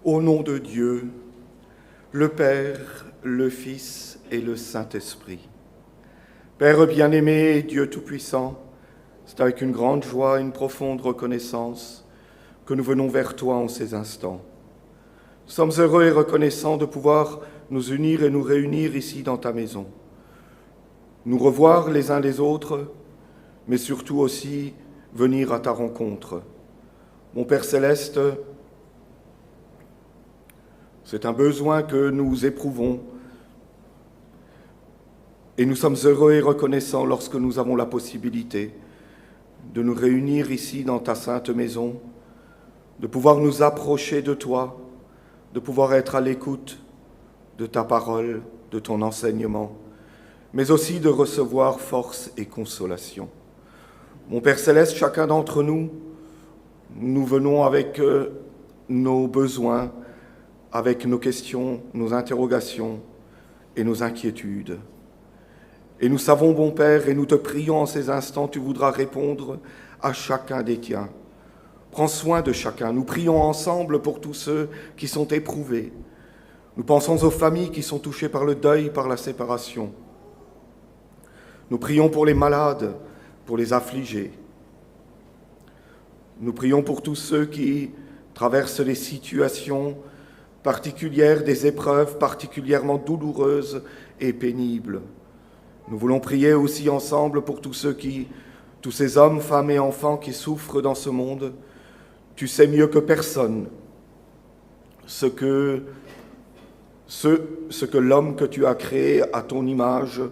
Au nom de Dieu, le Père, le Fils et le Saint-Esprit. Père bien-aimé, Dieu Tout-Puissant, c'est avec une grande joie et une profonde reconnaissance que nous venons vers toi en ces instants. Nous sommes heureux et reconnaissants de pouvoir nous unir et nous réunir ici dans ta maison, nous revoir les uns les autres, mais surtout aussi venir à ta rencontre. Mon Père Céleste, c'est un besoin que nous éprouvons et nous sommes heureux et reconnaissants lorsque nous avons la possibilité de nous réunir ici dans ta sainte maison, de pouvoir nous approcher de toi, de pouvoir être à l'écoute de ta parole, de ton enseignement, mais aussi de recevoir force et consolation. Mon Père Céleste, chacun d'entre nous, nous venons avec nos besoins, avec nos questions, nos interrogations et nos inquiétudes. Et nous savons, bon Père, et nous te prions en ces instants, tu voudras répondre à chacun des tiens. Prends soin de chacun. Nous prions ensemble pour tous ceux qui sont éprouvés. Nous pensons aux familles qui sont touchées par le deuil, par la séparation. Nous prions pour les malades, pour les affligés. Nous prions pour tous ceux qui traversent des situations particulières, des épreuves particulièrement douloureuses et pénibles. Nous voulons prier aussi ensemble pour tous ces hommes, femmes et enfants qui souffrent dans ce monde. Tu sais mieux que personne ce que l'homme que tu as créé à ton image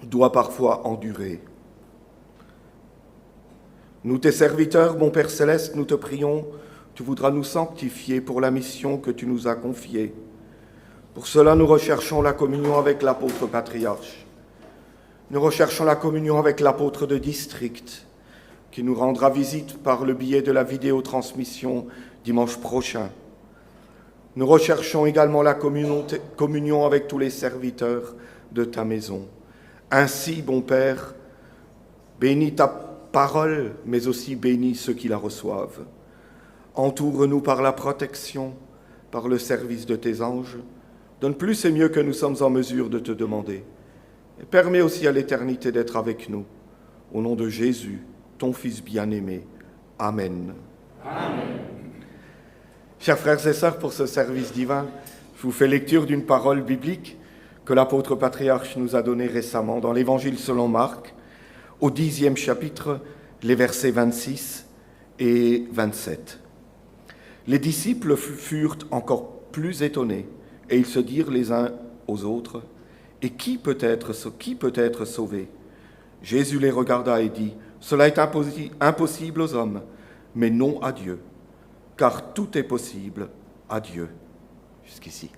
doit parfois endurer. Nous, tes serviteurs, mon Père Céleste, nous te prions, tu voudras nous sanctifier pour la mission que tu nous as confiée. Pour cela, nous recherchons la communion avec l'apôtre patriarche. Nous recherchons la communion avec l'apôtre de district, qui nous rendra visite par le biais de la vidéotransmission dimanche prochain. Nous recherchons également la communion avec tous les serviteurs de ta maison. Ainsi, bon Père, bénis ta parole, mais aussi bénis ceux qui la reçoivent. Entoure-nous par la protection, par le service de tes anges. Donne plus et mieux que nous sommes en mesure de te demander. Et permets aussi à l'éternité d'être avec nous. Au nom de Jésus, ton Fils bien-aimé. Amen. Amen. Chers frères et sœurs, pour ce service divin, je vous fais lecture d'une parole biblique que l'apôtre patriarche nous a donnée récemment dans l'Évangile selon Marc, au 10e chapitre, les versets 26 et 27. Les disciples furent encore plus étonnés, et ils se dirent les uns aux autres, « Et qui peut être sauvé ?» Jésus les regarda et dit, « Cela est impossible aux hommes, mais non à Dieu, car tout est possible à Dieu. » Jusqu'ici.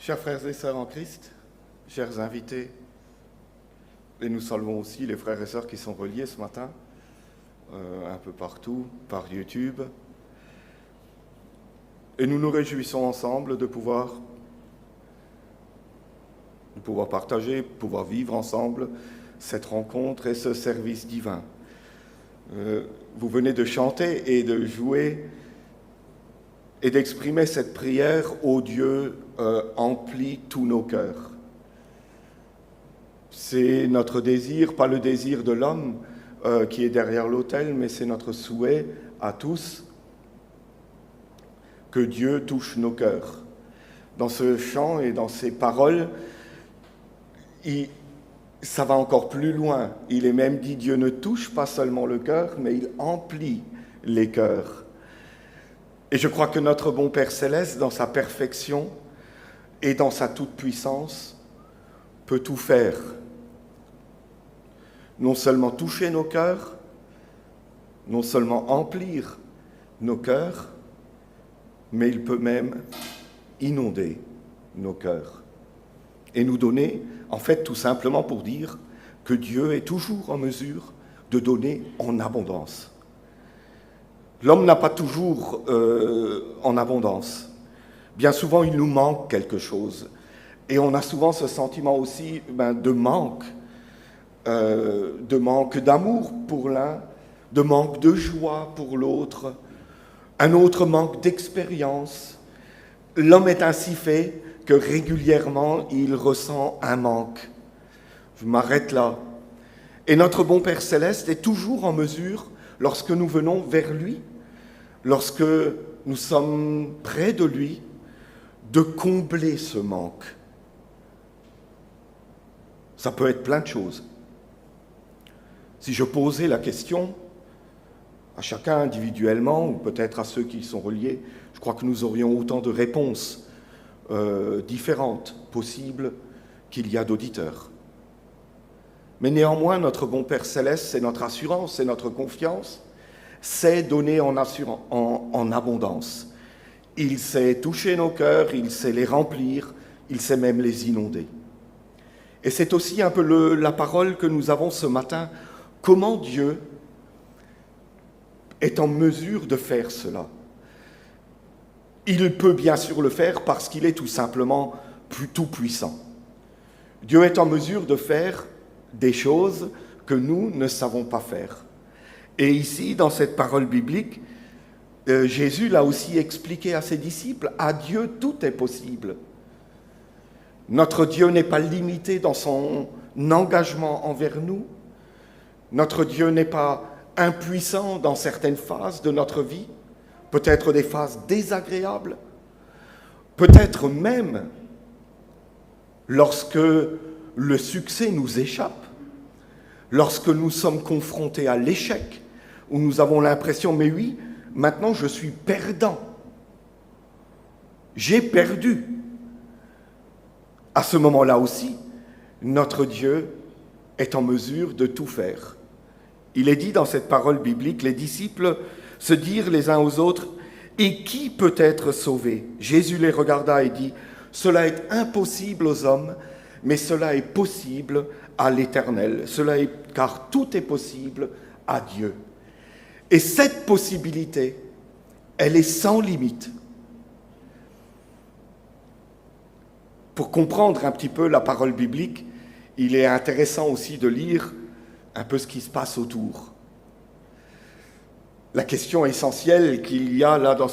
Chers frères et sœurs en Christ, chers invités, et nous saluons aussi les frères et sœurs qui sont reliés ce matin, un peu partout, par YouTube. Et nous nous réjouissons ensemble de pouvoir partager, pouvoir vivre ensemble cette rencontre et ce service divin. Vous venez de chanter et de jouer et d'exprimer cette prière ô Dieu, emplit tous nos cœurs. C'est notre désir, pas le désir de l'homme qui est derrière l'autel, mais c'est notre souhait à tous que Dieu touche nos cœurs. Dans ce chant et dans ces paroles, ça va encore plus loin. Il est même dit, Dieu ne touche pas seulement le cœur, mais il emplit les cœurs. Et je crois que notre bon Père Céleste, dans sa perfection et dans sa toute-puissance, peut tout faire. Non seulement toucher nos cœurs, non seulement emplir nos cœurs, mais il peut même inonder nos cœurs. Et nous donner, en fait, tout simplement pour dire que Dieu est toujours en mesure de donner en abondance. L'homme n'a pas toujours en abondance. Bien souvent, il nous manque quelque chose. Et on a souvent ce sentiment aussi de manque d'amour pour l'un, de manque de joie pour l'autre, un autre manque d'expérience. L'homme est ainsi fait que régulièrement, il ressent un manque. Je m'arrête là. Et notre bon Père Céleste est toujours en mesure, lorsque nous venons vers lui, lorsque nous sommes près de lui, de combler ce manque. Ça peut être plein de choses. Si je posais la question à chacun individuellement, ou peut-être à ceux qui sont reliés, je crois que nous aurions autant de réponses différentes possibles qu'il y a d'auditeurs. Mais néanmoins, notre bon Père Céleste, c'est notre assurance, c'est notre confiance, c'est donner en abondance. Il sait toucher nos cœurs, il sait les remplir, il sait même les inonder. Et c'est aussi un peu la parole que nous avons ce matin. Comment Dieu est en mesure de faire cela? Il peut bien sûr le faire parce qu'il est tout simplement tout puissant. Dieu est en mesure de faire des choses que nous ne savons pas faire. Et ici, dans cette parole biblique, Jésus l'a aussi expliqué à ses disciples. À Dieu, tout est possible. Notre Dieu n'est pas limité dans son engagement envers nous. Notre Dieu n'est pas impuissant dans certaines phases de notre vie, peut-être des phases désagréables, peut-être même lorsque le succès nous échappe, lorsque nous sommes confrontés à l'échec, où nous avons l'impression, mais oui, maintenant je suis perdant, j'ai perdu. À ce moment-là aussi, notre Dieu est en mesure de tout faire. Il est dit dans cette parole biblique, les disciples se dirent les uns aux autres, « Et qui peut être sauvé ?» Jésus les regarda et dit, « Cela est impossible aux hommes, mais cela est possible à l'Éternel. Car tout est possible à Dieu. » Et cette possibilité, elle est sans limite. Pour comprendre un petit peu la parole biblique, il est intéressant aussi de lire un peu ce qui se passe autour. La question essentielle qu'il y a là dans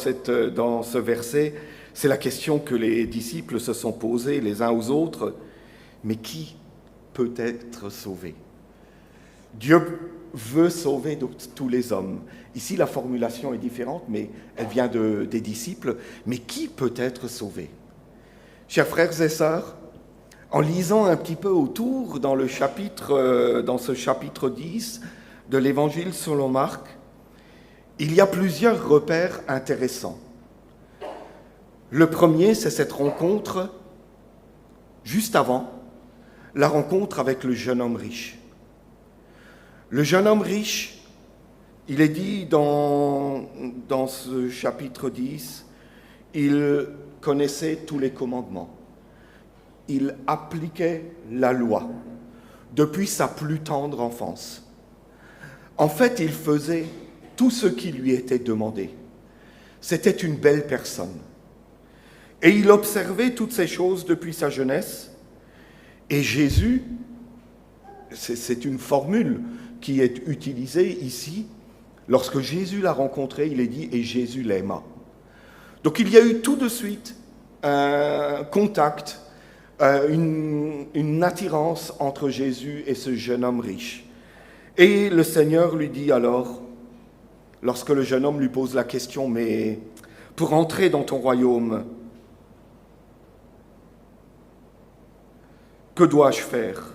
ce verset, c'est la question que les disciples se sont posés les uns aux autres. Mais qui peut être sauvé? Dieu veut sauver tous les hommes. Ici, la formulation est différente, mais elle vient des disciples. Mais qui peut être sauvé? Chers frères et sœurs, en lisant un petit peu autour dans ce chapitre 10 de l'Évangile selon Marc, il y a plusieurs repères intéressants. Le premier, c'est cette rencontre, juste avant, la rencontre avec le jeune homme riche. Le jeune homme riche, il est dit dans ce chapitre 10, il connaissait tous les commandements. il appliquait la loi depuis sa plus tendre enfance. En fait, il faisait tout ce qui lui était demandé. C'était une belle personne. Et il observait toutes ces choses depuis sa jeunesse. Et Jésus, c'est une formule qui est utilisée ici. Lorsque Jésus l'a rencontré, il est dit « et Jésus l'aima ». Donc il y a eu tout de suite un contact, une attirance entre Jésus et ce jeune homme riche. Et le Seigneur lui dit alors, lorsque le jeune homme lui pose la question « mais pour entrer dans ton royaume, que dois-je faire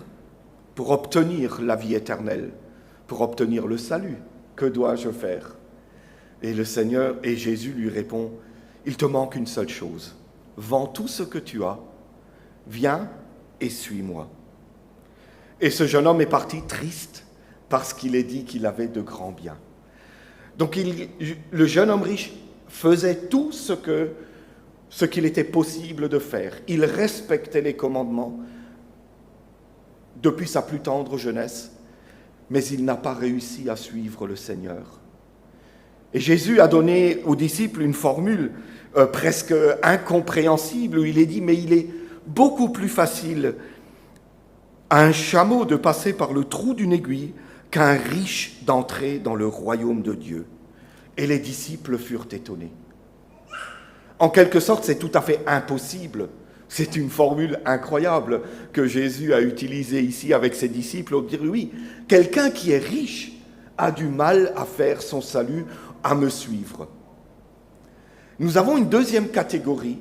pour obtenir la vie éternelle, pour obtenir le salut? Que dois-je faire ?» Et le Seigneur et Jésus lui répond, « Il te manque une seule chose. Vends tout ce que tu as, viens et suis-moi. » Et ce jeune homme est parti triste parce qu'il est dit qu'il avait de grands biens. Donc le jeune homme riche faisait tout ce qu'il était possible de faire. Il respectait les commandements depuis sa plus tendre jeunesse, mais il n'a pas réussi à suivre le Seigneur. Et Jésus a donné aux disciples une formule presque incompréhensible où il est dit « mais il est beaucoup plus facile à un chameau de passer par le trou d'une aiguille qu'à un riche d'entrer dans le royaume de Dieu. » Et les disciples furent étonnés. En quelque sorte, c'est tout à fait impossible. C'est une formule incroyable que Jésus a utilisée ici avec ses disciples pour dire oui, quelqu'un qui est riche a du mal à faire son salut, à me suivre. Nous avons une deuxième catégorie,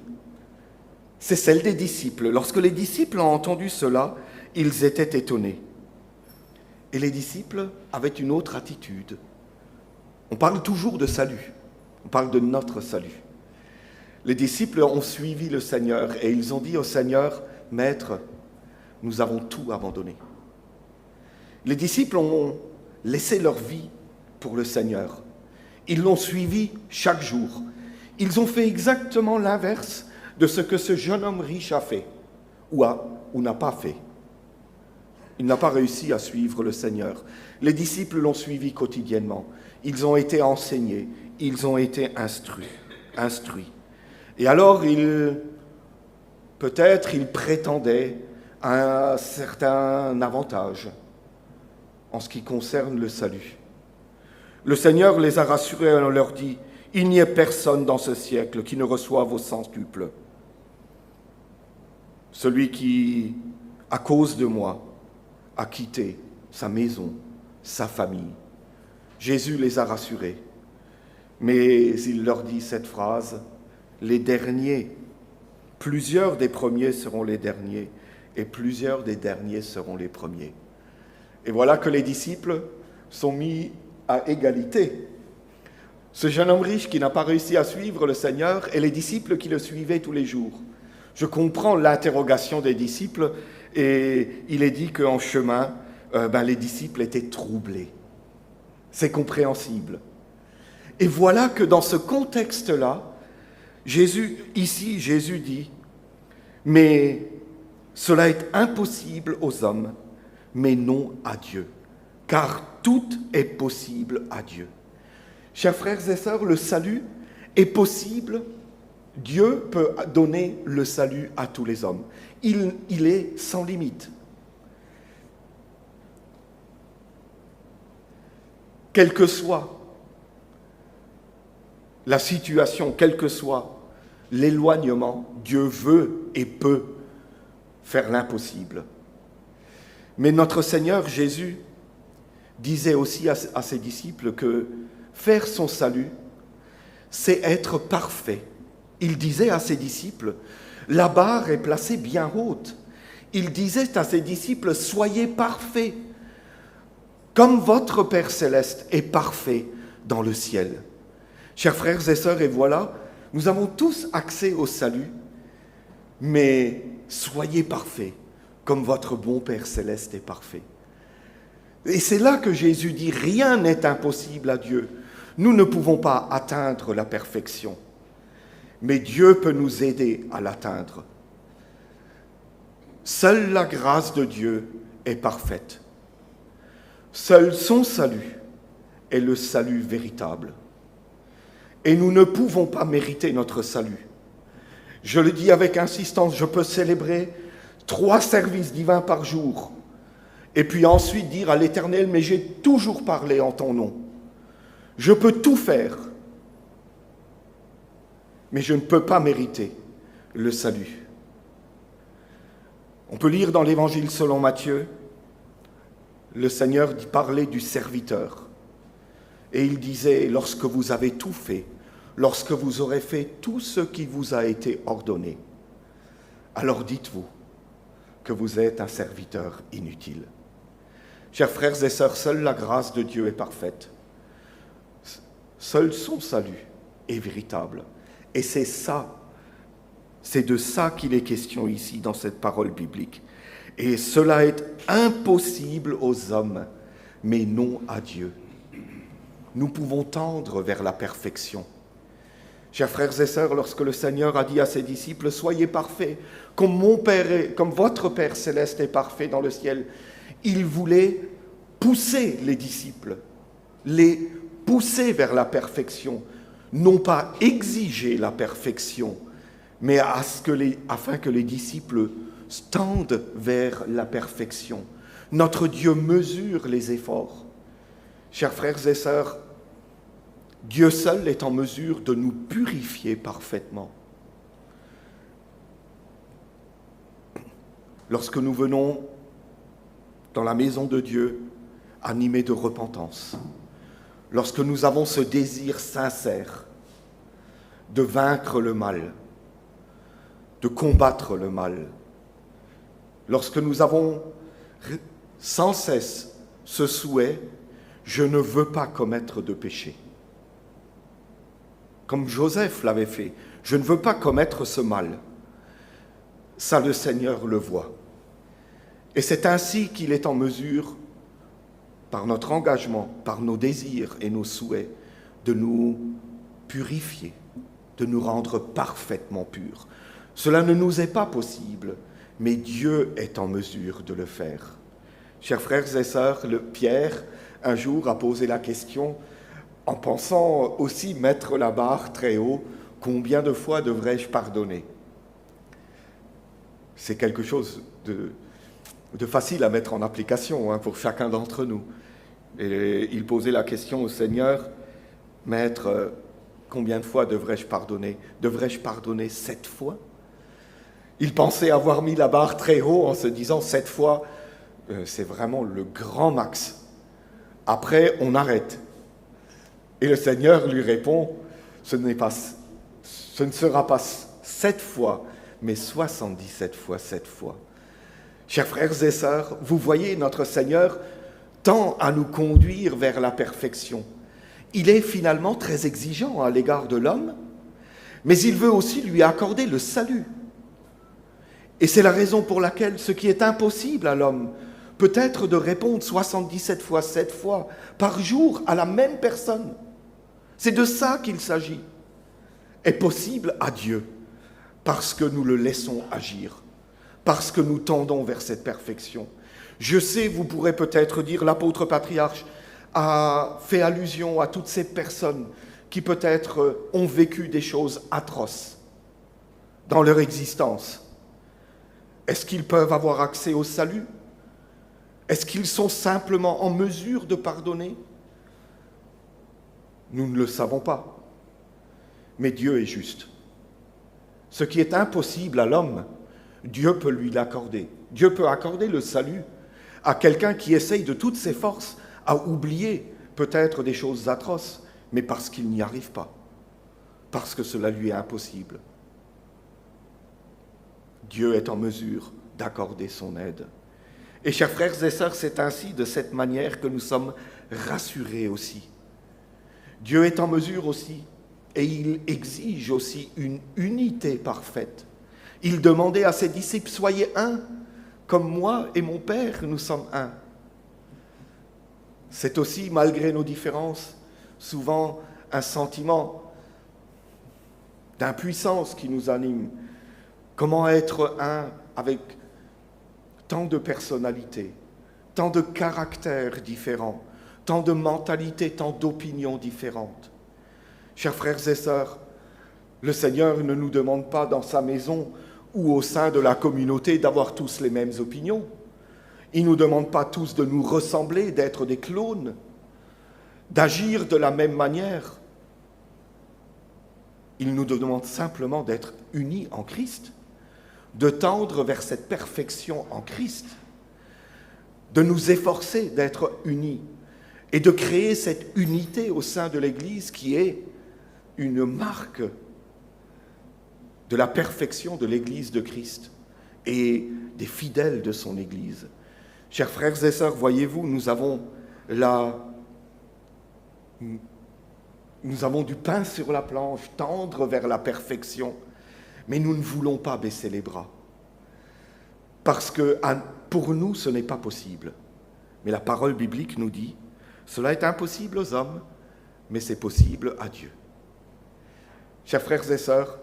c'est celle des disciples. Lorsque les disciples ont entendu cela, ils étaient étonnés. Et les disciples avaient une autre attitude. On parle toujours de salut, on parle de notre salut. Les disciples ont suivi le Seigneur et ils ont dit au Seigneur, « Maître, nous avons tout abandonné. » Les disciples ont laissé leur vie pour le Seigneur. Ils l'ont suivi chaque jour. Ils ont fait exactement l'inverse de ce que ce jeune homme riche a fait ou n'a pas fait. Il n'a pas réussi à suivre le Seigneur. Les disciples l'ont suivi quotidiennement. Ils ont été enseignés, ils ont été instruits. Et alors, peut-être ils prétendaient à un certain avantage en ce qui concerne le salut. Le Seigneur les a rassurés et leur dit « Il n'y a personne dans ce siècle qui ne reçoive au centuple. Celui qui, à cause de moi, a quitté sa maison, sa famille. » Jésus les a rassurés. Mais il leur dit cette phrase, « Les derniers, plusieurs des premiers seront les derniers, et plusieurs des derniers seront les premiers. » Et voilà que les disciples sont mis à égalité. Ce jeune homme riche qui n'a pas réussi à suivre le Seigneur et les disciples qui le suivaient tous les jours. Je comprends l'interrogation des disciples et il est dit qu'en chemin, les disciples étaient troublés. C'est compréhensible. Et voilà que dans ce contexte-là, Jésus dit, « Mais cela est impossible aux hommes, mais non à Dieu, car tout est possible à Dieu. » Chers frères et sœurs, le salut est possible. Dieu peut donner le salut à tous les hommes. Il est sans limite. Quelle que soit la situation, quel que soit l'éloignement, Dieu veut et peut faire l'impossible. Mais notre Seigneur Jésus disait aussi à ses disciples que faire son salut, c'est être parfait. Il disait à ses disciples, la barre est placée bien haute. Il disait à ses disciples, soyez parfaits, comme votre Père céleste est parfait dans le ciel. Chers frères et sœurs, et voilà, nous avons tous accès au salut, mais soyez parfaits, comme votre bon Père céleste est parfait. Et c'est là que Jésus dit, rien n'est impossible à Dieu. Nous ne pouvons pas atteindre la perfection, mais Dieu peut nous aider à l'atteindre. Seule la grâce de Dieu est parfaite. Seul son salut est le salut véritable. Et nous ne pouvons pas mériter notre salut. Je le dis avec insistance, je peux célébrer 3 services divins par jour et puis ensuite dire à l'Éternel, mais j'ai toujours parlé en ton nom. Je peux tout faire, mais je ne peux pas mériter le salut. On peut lire dans l'Évangile selon Matthieu, le Seigneur parlait du serviteur. Et il disait, lorsque vous avez tout fait, lorsque vous aurez fait tout ce qui vous a été ordonné, alors dites-vous que vous êtes un serviteur inutile. Chers frères et sœurs, seule la grâce de Dieu est parfaite. Seul son salut est véritable. Et c'est de ça qu'il est question ici dans cette parole biblique. Et cela est impossible aux hommes, mais non à Dieu. Nous pouvons tendre vers la perfection. Chers frères et sœurs, lorsque le Seigneur a dit à ses disciples, soyez parfaits, comme votre Père céleste est parfait dans le ciel, il voulait pousser les disciples, les pousser vers la perfection, non pas exiger la perfection, mais afin que les disciples tendent vers la perfection. Notre Dieu mesure les efforts. Chers frères et sœurs, Dieu seul est en mesure de nous purifier parfaitement. Lorsque nous venons dans la maison de Dieu, animés de repentance, lorsque nous avons ce désir sincère de vaincre le mal, de combattre le mal, lorsque nous avons sans cesse ce souhait, je ne veux pas commettre de péché. Comme Joseph l'avait fait, je ne veux pas commettre ce mal. Ça, le Seigneur le voit. Et c'est ainsi qu'il est en mesure, par notre engagement, par nos désirs et nos souhaits, de nous purifier, de nous rendre parfaitement purs. Cela ne nous est pas possible, mais Dieu est en mesure de le faire. Chers frères et sœurs, Pierre, un jour, a posé la question, en pensant aussi mettre la barre très haut, combien de fois devrais-je pardonner ? C'est quelque chose de facile à mettre en application pour chacun d'entre nous. Et il posait la question au Seigneur, Maître, combien de fois devrais-je pardonner ? Devrais-je pardonner 7 fois ? Il pensait avoir mis la barre très haut en se disant 7 fois, c'est vraiment le grand max. Après, on arrête. Et le Seigneur lui répond, ce ne sera pas 7 fois, mais 77 fois 7 fois. Chers frères et sœurs, vous voyez, notre Seigneur tend à nous conduire vers la perfection. Il est finalement très exigeant à l'égard de l'homme, mais il veut aussi lui accorder le salut. Et c'est la raison pour laquelle ce qui est impossible à l'homme peut être de répondre 77 fois 7 fois par jour à la même personne. C'est de ça qu'il s'agit. Est possible à Dieu parce que nous le laissons agir, parce que nous tendons vers cette perfection. Je sais, vous pourrez peut-être dire, l'apôtre patriarche a fait allusion à toutes ces personnes qui peut-être ont vécu des choses atroces dans leur existence. Est-ce qu'ils peuvent avoir accès au salut ? Est-ce qu'ils sont simplement en mesure de pardonner ? Nous ne le savons pas. Mais Dieu est juste. Ce qui est impossible à l'homme, Dieu peut lui l'accorder. Dieu peut accorder le salut à quelqu'un qui essaye de toutes ses forces à oublier peut-être des choses atroces, mais parce qu'il n'y arrive pas, parce que cela lui est impossible. Dieu est en mesure d'accorder son aide. Et chers frères et sœurs, c'est ainsi, de cette manière, que nous sommes rassurés aussi. Dieu est en mesure aussi, et il exige aussi une unité parfaite. Il demandait à ses disciples, soyez un, comme moi et mon Père, nous sommes un. C'est aussi, malgré nos différences, souvent un sentiment d'impuissance qui nous anime. Comment être un avec tant de personnalités, tant de caractères différents, tant de mentalités, tant d'opinions différentes. Chers frères et sœurs, le Seigneur ne nous demande pas dans sa maison ou au sein de la communauté d'avoir tous les mêmes opinions. Il ne nous demande pas tous de nous ressembler, d'être des clones, d'agir de la même manière. Il nous demande simplement d'être unis en Christ, de tendre vers cette perfection en Christ, de nous efforcer d'être unis et de créer cette unité au sein de l'Église qui est une marque de la perfection de l'Église de Christ et des fidèles de son Église. Chers frères et sœurs, voyez-vous, nous avons du pain sur la planche, tendre vers la perfection, mais nous ne voulons pas baisser les bras. Parce que pour nous, ce n'est pas possible. Mais la parole biblique nous dit, cela est impossible aux hommes, mais c'est possible à Dieu. Chers frères et sœurs,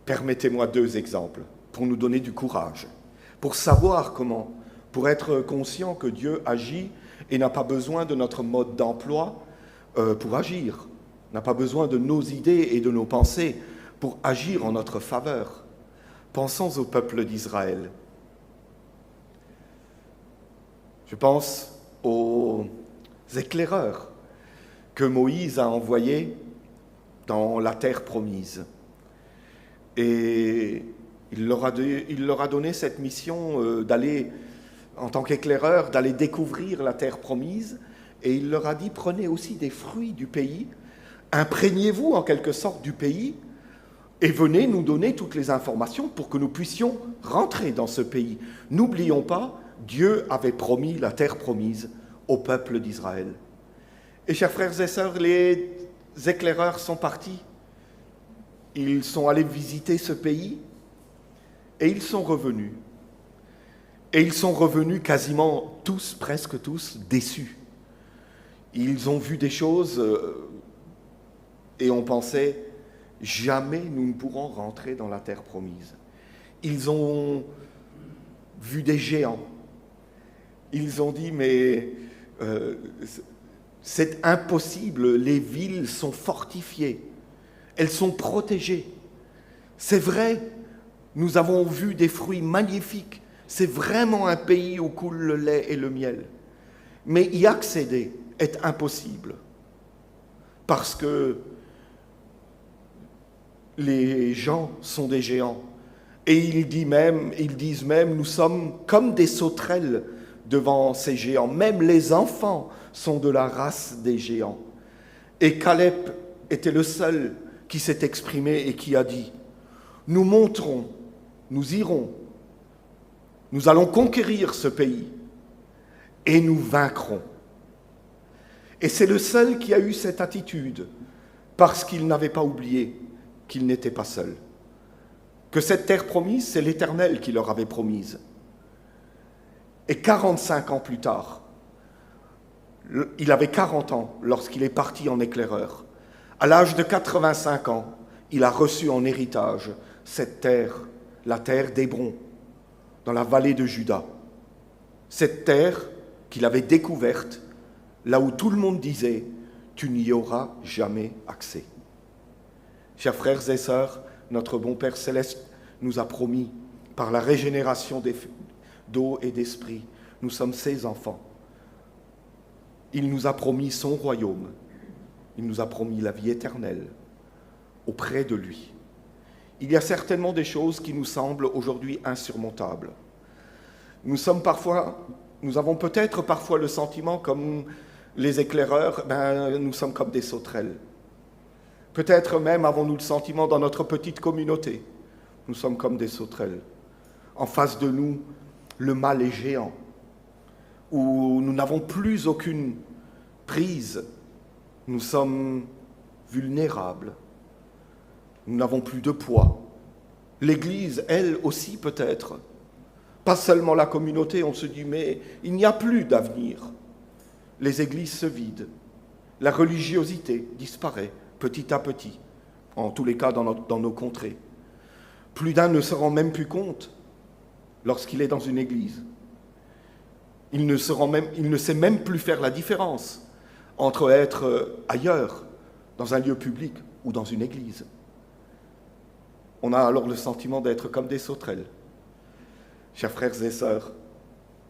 permettez-moi 2 exemples pour nous donner du courage, pour savoir comment, pour être conscient que Dieu agit et n'a pas besoin de notre mode d'emploi pour agir, n'a pas besoin de nos idées et de nos pensées pour agir en notre faveur. Pensons au peuple d'Israël. Je pense aux éclaireurs que Moïse a envoyés dans la terre promise. Et il leur a donné cette mission d'aller, en tant qu'éclaireur, d'aller découvrir la terre promise. Et il leur a dit, prenez aussi des fruits du pays, imprégnez-vous en quelque sorte du pays, et venez nous donner toutes les informations pour que nous puissions rentrer dans ce pays. N'oublions pas, Dieu avait promis la terre promise au peuple d'Israël. Et chers frères et sœurs, les éclaireurs sont partis. Ils sont allés visiter ce pays et ils sont revenus. Et ils sont revenus quasiment tous, presque tous, déçus. Ils ont vu des choses et on pensait, jamais nous ne pourrons rentrer dans la terre promise. Ils ont vu des géants. Ils ont dit, mais c'est impossible, les villes sont fortifiées, elles sont protégées. C'est vrai, nous avons vu des fruits magnifiques, c'est vraiment un pays où coule le lait et le miel. Mais y accéder est impossible, parce que les gens sont des géants. Et ils disent même, nous sommes comme des sauterelles devant ces géants. Même les enfants sont de la race des géants. Et Caleb était le seul qui s'est exprimé et qui a dit, nous monterons, nous irons, nous allons conquérir ce pays et nous vaincrons. Et c'est le seul qui a eu cette attitude parce qu'il n'avait pas oublié qu'il n'était pas seul. Que cette terre promise, c'est l'Éternel qui leur avait promise. Et 45 ans plus tard, il avait 40 ans lorsqu'il est parti en éclaireur. À l'âge de 85 ans, il a reçu en héritage cette terre, la terre d'Hébron, dans la vallée de Juda. Cette terre qu'il avait découverte, là où tout le monde disait « tu n'y auras jamais accès ». Chers frères et sœurs, notre bon Père Céleste nous a promis, par la régénération d'eau et d'esprit, nous sommes ses enfants. Il nous a promis son royaume, il nous a promis la vie éternelle auprès de lui. Il y a certainement des choses qui nous semblent aujourd'hui insurmontables. Nous avons peut-être parfois le sentiment, comme les éclaireurs, nous sommes comme des sauterelles. Peut-être même avons-nous le sentiment dans notre petite communauté, nous sommes comme des sauterelles. En face de nous, le mal est géant, où nous n'avons plus aucune prise, nous sommes vulnérables, nous n'avons plus de poids. L'Église, elle aussi peut-être, pas seulement la communauté, on se dit mais il n'y a plus d'avenir. Les églises se vident, la religiosité disparaît petit à petit, en tous les cas dans nos contrées. Plus d'un ne se rend même plus compte lorsqu'il est dans une église. Il ne sait même plus faire la différence entre être ailleurs, dans un lieu public ou dans une église. On a alors le sentiment d'être comme des sauterelles. Chers frères et sœurs,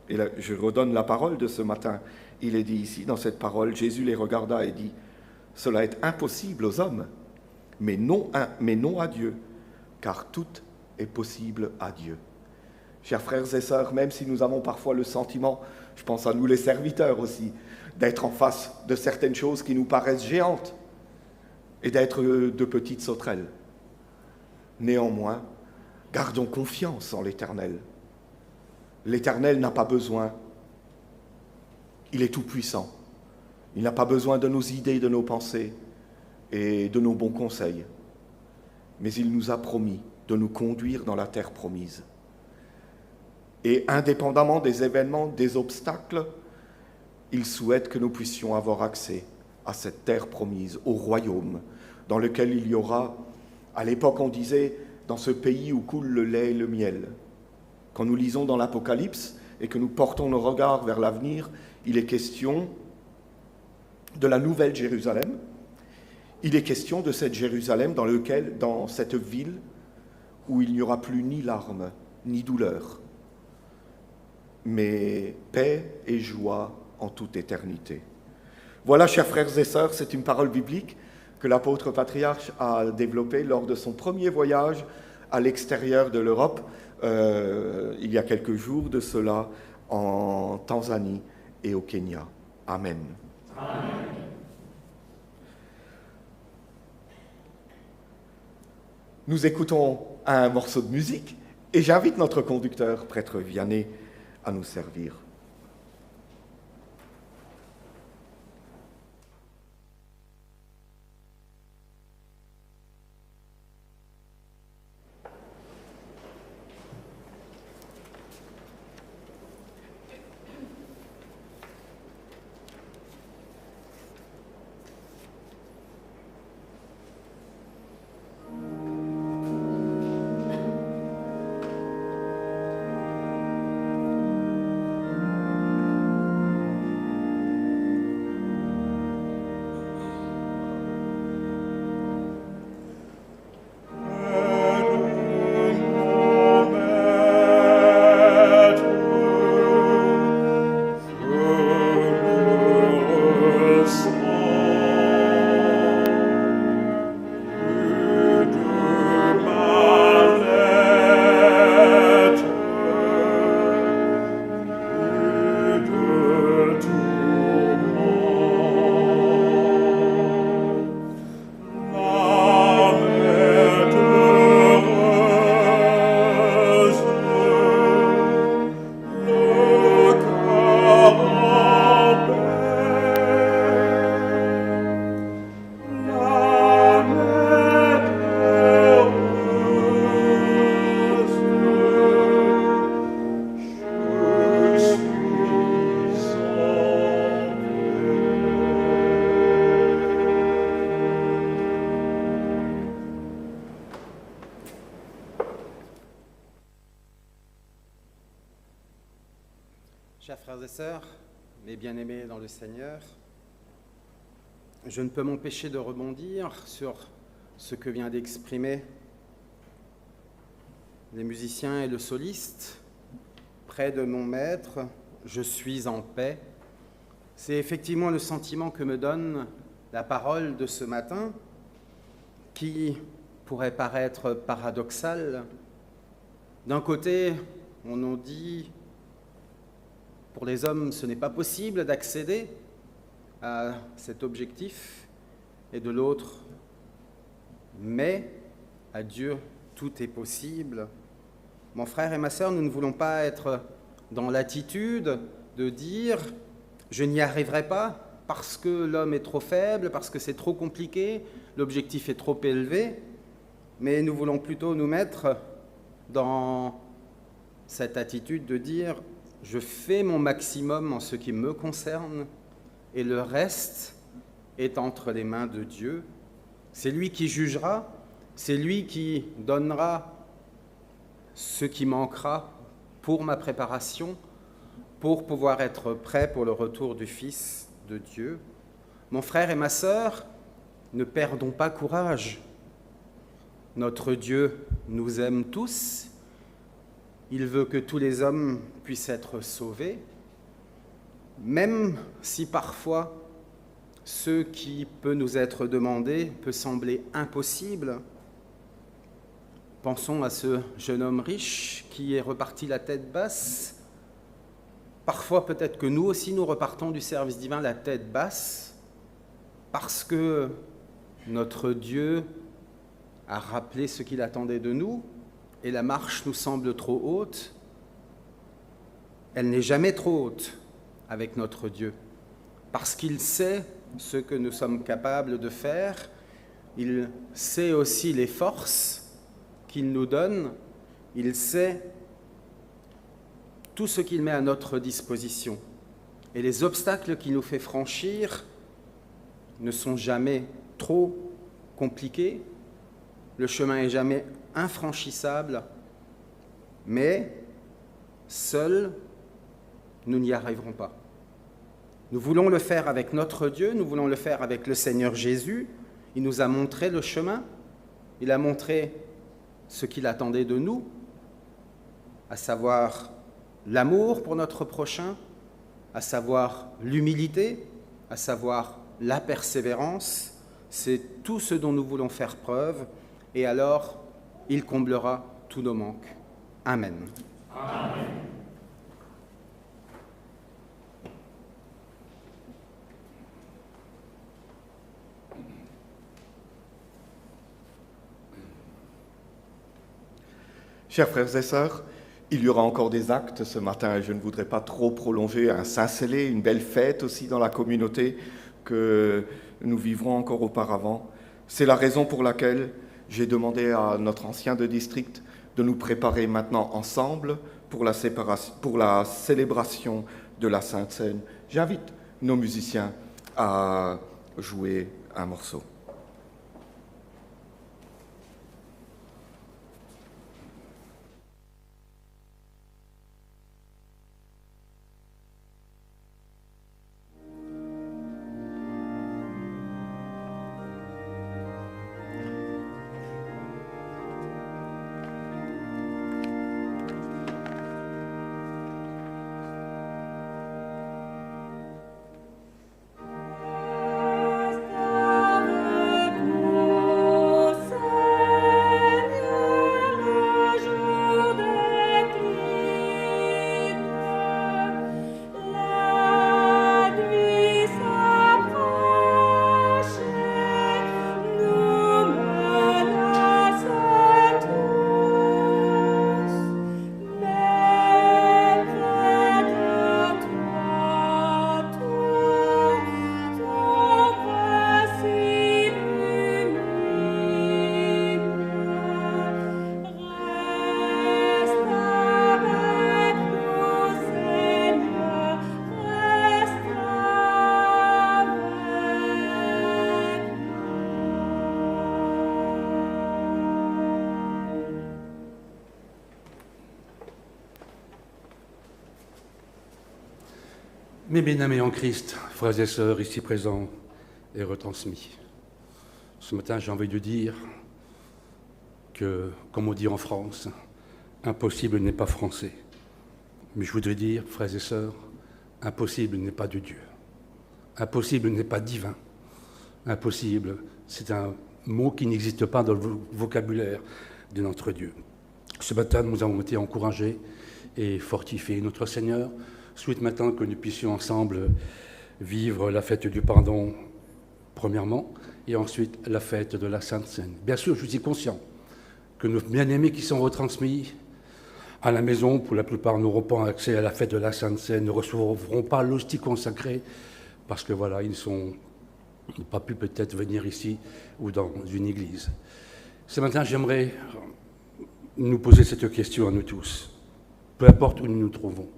et là, je redonne la parole de ce matin, il est dit ici, dans cette parole, Jésus les regarda et dit « Cela est impossible aux hommes, mais non à Dieu, car tout est possible à Dieu. » Chers frères et sœurs, même si nous avons parfois le sentiment, je pense à nous les serviteurs aussi, d'être en face de certaines choses qui nous paraissent géantes et d'être de petites sauterelles. Néanmoins, gardons confiance en l'Éternel. L'Éternel n'a pas besoin, il est tout-puissant. Il n'a pas besoin de nos idées, de nos pensées et de nos bons conseils. Mais il nous a promis de nous conduire dans la terre promise. Et indépendamment des événements, des obstacles, il souhaite que nous puissions avoir accès à cette terre promise, au royaume, dans lequel il y aura, à l'époque on disait, dans ce pays où coule le lait et le miel. Quand nous lisons dans l'Apocalypse et que nous portons nos regards vers l'avenir, il est question de la nouvelle Jérusalem. Il est question de cette Jérusalem dans cette ville où il n'y aura plus ni larmes, ni douleur, mais paix et joie en toute éternité. Voilà, chers frères et sœurs, c'est une parole biblique que l'apôtre patriarche a développée lors de son premier voyage à l'extérieur de l'Europe, il y a quelques jours de cela, en Tanzanie et au Kenya. Amen. Amen. Nous écoutons un morceau de musique et j'invite notre conducteur, prêtre Vianney, à nous servir. Chers frères et sœurs, mes bien-aimés dans le Seigneur, je ne peux m'empêcher de rebondir sur ce que vient d'exprimer les musiciens et le soliste. Près de mon maître, je suis en paix. C'est effectivement le sentiment que me donne la parole de ce matin, qui pourrait paraître paradoxale. D'un côté, on nous dit pour les hommes, ce n'est pas possible d'accéder à cet objectif, et de l'autre, mais à Dieu, tout est possible. Mon frère et ma sœur, nous ne voulons pas être dans l'attitude de dire « je n'y arriverai pas parce que l'homme est trop faible, parce que c'est trop compliqué, l'objectif est trop élevé », mais nous voulons plutôt nous mettre dans cette attitude de dire « je fais mon maximum en ce qui me concerne et le reste est entre les mains de Dieu. C'est lui qui jugera, c'est lui qui donnera ce qui manquera pour ma préparation, pour pouvoir être prêt pour le retour du Fils de Dieu. Mon frère et ma sœur, ne perdons pas courage. Notre Dieu nous aime tous. Il veut que tous les hommes puissent être sauvés, même si parfois ce qui peut nous être demandé peut sembler impossible. Pensons à ce jeune homme riche qui est reparti la tête basse. Parfois, peut-être que nous aussi, nous repartons du service divin la tête basse parce que notre Dieu a rappelé ce qu'il attendait de nous et la marche nous semble trop haute. Elle n'est jamais trop haute avec notre Dieu parce qu'il sait ce que nous sommes capables de faire. Il sait aussi les forces qu'il nous donne, il sait tout ce qu'il met à notre disposition. Et les obstacles qu'il nous fait franchir ne sont jamais trop compliqués, le chemin n'est jamais infranchissable, mais seuls, nous n'y arriverons pas. Nous voulons le faire avec notre Dieu, nous voulons le faire avec le Seigneur Jésus. Il nous a montré le chemin, il a montré ce qu'il attendait de nous, à savoir l'amour pour notre prochain, à savoir l'humilité, à savoir la persévérance. C'est tout ce dont nous voulons faire preuve, et alors il comblera tous nos manques. Amen. Amen. Chers frères et sœurs, il y aura encore des actes ce matin et je ne voudrais pas trop prolonger un Saint-Célé, une belle fête aussi dans la communauté que nous vivrons encore auparavant. C'est la raison pour laquelle j'ai demandé à notre ancien de district de nous préparer maintenant ensemble pour la célébration de la Sainte Seine. J'invite nos musiciens à jouer un morceau. Mes bien-aimés en Christ, frères et sœurs ici présents et retransmis, ce matin j'ai envie de dire que, comme on dit en France, impossible n'est pas français. Mais je voudrais dire, frères et sœurs, impossible n'est pas de Dieu. Impossible n'est pas divin. Impossible, c'est un mot qui n'existe pas dans le vocabulaire de notre Dieu. Ce matin, nous avons été encouragés et fortifiés. Notre Seigneur souhaite maintenant que nous puissions ensemble vivre la fête du pardon, premièrement, et ensuite la fête de la Sainte Seine. Bien sûr, je suis conscient que nos bien-aimés qui sont retransmis à la maison, pour la plupart, n'auront pas accès à la fête de la Sainte Seine, ne recevront pas l'hostie consacrée, parce que voilà, ils n'ont pas pu peut-être venir ici ou dans une église. Ce matin, j'aimerais nous poser cette question à nous tous, peu importe où nous nous trouvons.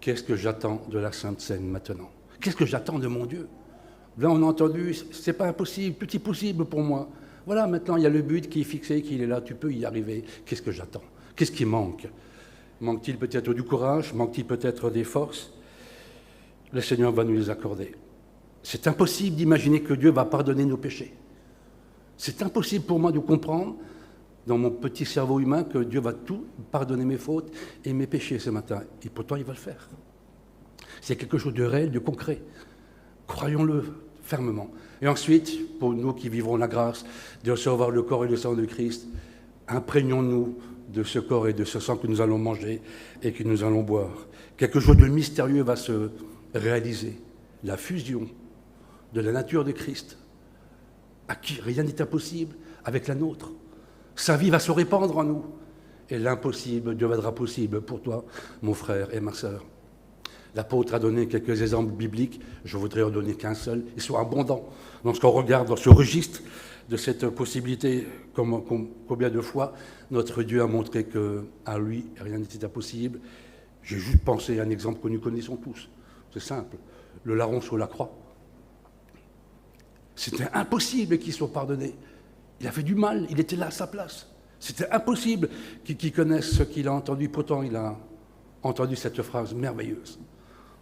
Qu'est-ce que j'attends de la Sainte Seine maintenant? Qu'est-ce que j'attends de mon Dieu? Là, on a entendu, c'est pas impossible, tout est possible pour moi. Voilà, maintenant, il y a le but qui est fixé, qui est là, tu peux y arriver. Qu'est-ce que j'attends? Qu'est-ce qui manque? Manque-t-il peut-être du courage? Manque-t-il peut-être des forces? Le Seigneur va nous les accorder. C'est impossible d'imaginer que Dieu va pardonner nos péchés. C'est impossible pour moi de comprendre, dans mon petit cerveau humain, que Dieu va tout pardonner mes fautes et mes péchés ce matin. Et pourtant, il va le faire. C'est quelque chose de réel, de concret. Croyons-le fermement. Et ensuite, pour nous qui vivrons la grâce de recevoir le corps et le sang de Christ, imprégnons-nous de ce corps et de ce sang que nous allons manger et que nous allons boire. Quelque chose de mystérieux va se réaliser. La fusion de la nature de Christ, à qui rien n'est impossible, avec la nôtre. Sa vie va se répandre en nous. Et l'impossible deviendra possible pour toi, mon frère et ma sœur. L'apôtre a donné quelques exemples bibliques, je voudrais en donner qu'un seul. Ils sont abondants. Lorsqu'on regarde dans ce registre de cette possibilité, combien de fois notre Dieu a montré qu'à lui, rien n'était impossible. J'ai juste pensé à un exemple que nous connaissons tous. C'est simple, le larron sur la croix. C'était impossible qu'il soit pardonné. Il a fait du mal, il était là à sa place. C'était impossible qu'il connaisse ce qu'il a entendu. Pourtant, il a entendu cette phrase merveilleuse.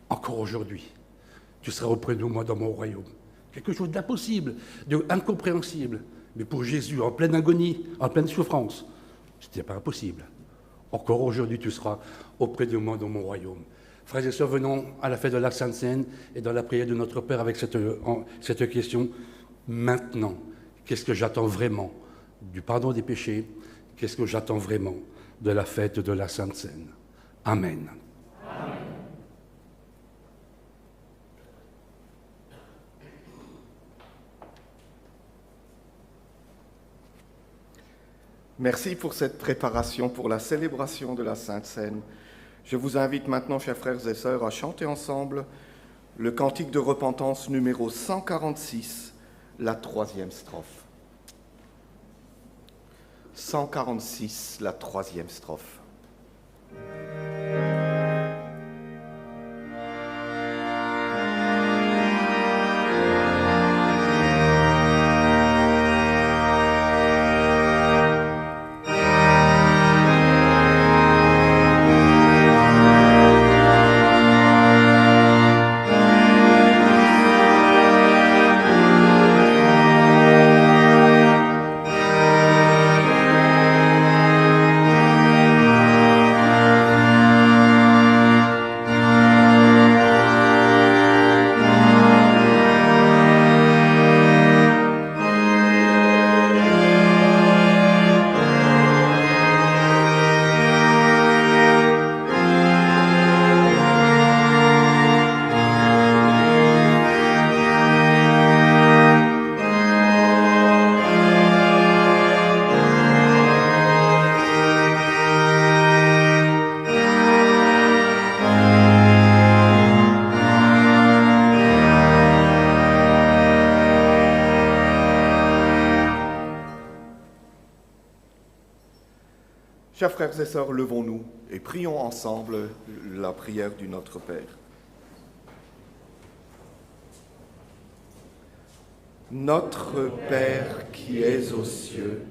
Encore aujourd'hui, tu seras auprès de moi dans mon royaume. Quelque chose d'impossible, d'incompréhensible. Mais pour Jésus, en pleine agonie, en pleine souffrance, ce n'était pas impossible. Encore aujourd'hui, tu seras auprès de moi dans mon royaume. Frères et sœurs, venons à la fête de la Sainte Seine et dans la prière de notre Père avec cette question. Maintenant, qu'est-ce que j'attends vraiment du pardon des péchés? Qu'est-ce que j'attends vraiment de la fête de la Sainte Seine? Amen. Amen. Merci pour cette préparation pour la célébration de la Sainte Seine. Je vous invite maintenant, chers frères et sœurs, à chanter ensemble le cantique de repentance numéro 146, la 3e strophe. 146, la 3e strophe. Chers frères et sœurs, levons-nous et prions ensemble la prière du Notre Père. Notre Père qui es aux cieux,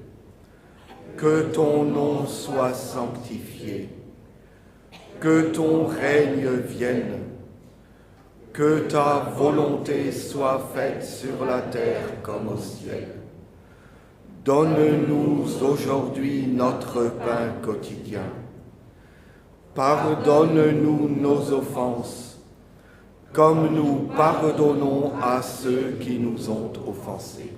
que ton nom soit sanctifié, que ton règne vienne, que ta volonté soit faite sur la terre comme au ciel. Donne-nous aujourd'hui notre pain quotidien. Pardonne-nous nos offenses, comme nous pardonnons à ceux qui nous ont offensés.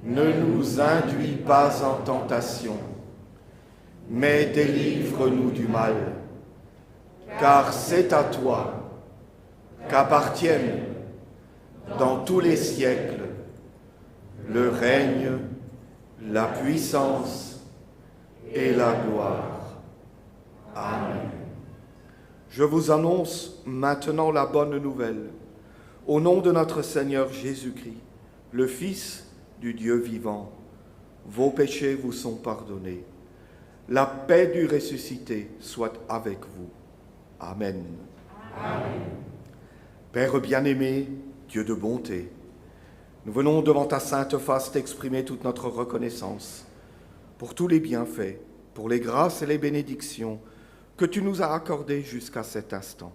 Ne nous induis pas en tentation, mais délivre-nous du mal, car c'est à toi qu'appartiennent dans tous les siècles le règne, la puissance et la gloire. Amen. Je vous annonce maintenant la bonne nouvelle. Au nom de notre Seigneur Jésus-Christ, le Fils du Dieu vivant, vos péchés vous sont pardonnés. La paix du ressuscité soit avec vous. Amen. Amen. Père bien-aimé, Dieu de bonté, nous venons devant ta sainte face t'exprimer toute notre reconnaissance pour tous les bienfaits, pour les grâces et les bénédictions que tu nous as accordé jusqu'à cet instant.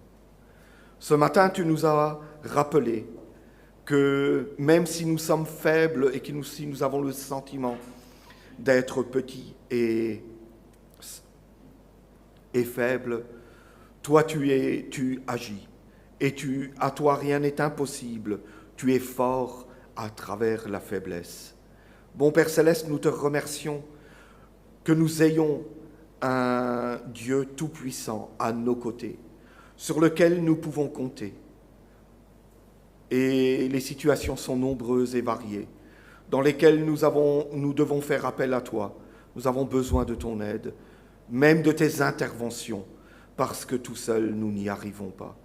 Ce matin, tu nous as rappelé que même si nous sommes faibles et si nous avons le sentiment d'être petits et faibles, toi tu agis et à toi rien n'est impossible, tu es fort à travers la faiblesse. Bon Père Céleste, nous te remercions que nous ayons un Dieu tout-puissant à nos côtés, sur lequel nous pouvons compter. Et les situations sont nombreuses et variées, dans lesquelles nous devons faire appel à toi. Nous avons besoin de ton aide, même de tes interventions, parce que tout seuls, nous n'y arrivons pas.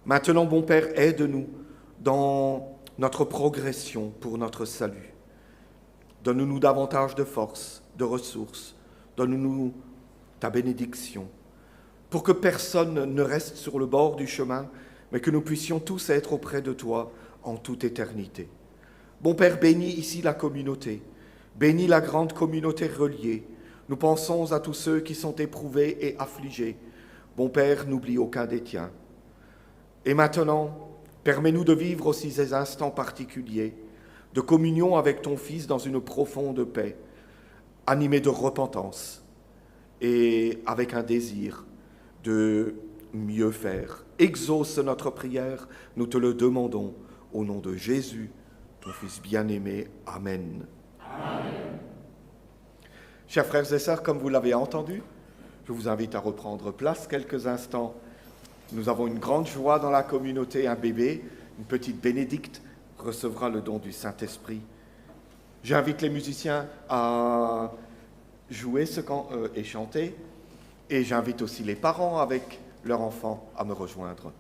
Maintenant, bon Père, aide-nous dans notre progression pour notre salut. Donne-nous davantage de force, de ressources. Donne-nous ta bénédiction, pour que personne ne reste sur le bord du chemin, mais que nous puissions tous être auprès de toi en toute éternité. Bon Père, bénis ici la communauté, bénis la grande communauté reliée. Nous pensons à tous ceux qui sont éprouvés et affligés. Bon Père, n'oublie aucun des tiens. Et maintenant, permets-nous de vivre aussi ces instants particuliers de communion avec ton Fils dans une profonde paix, animés de repentance et avec un désir de mieux faire. Exauce notre prière, nous te le demandons, au nom de Jésus, ton Fils bien-aimé. Amen. Amen. Chers frères et sœurs, comme vous l'avez entendu, je vous invite à reprendre place quelques instants. Nous avons une grande joie dans la communauté, un bébé, une petite Bénédicte, recevra le don du Saint-Esprit. J'invite les musiciens à jouer et chanter, et j'invite aussi les parents avec leurs enfants à me rejoindre.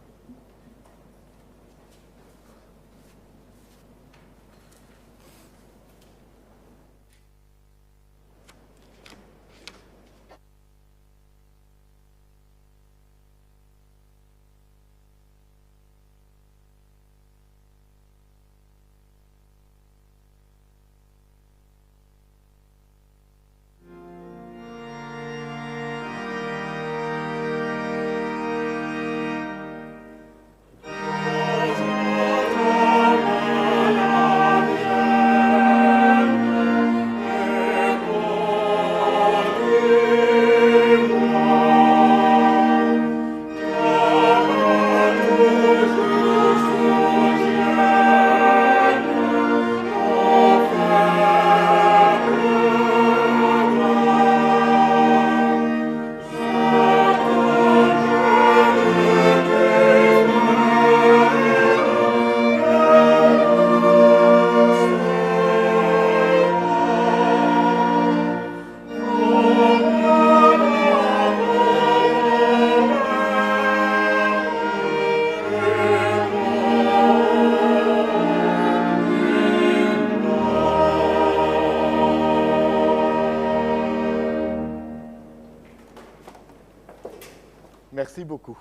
Merci beaucoup.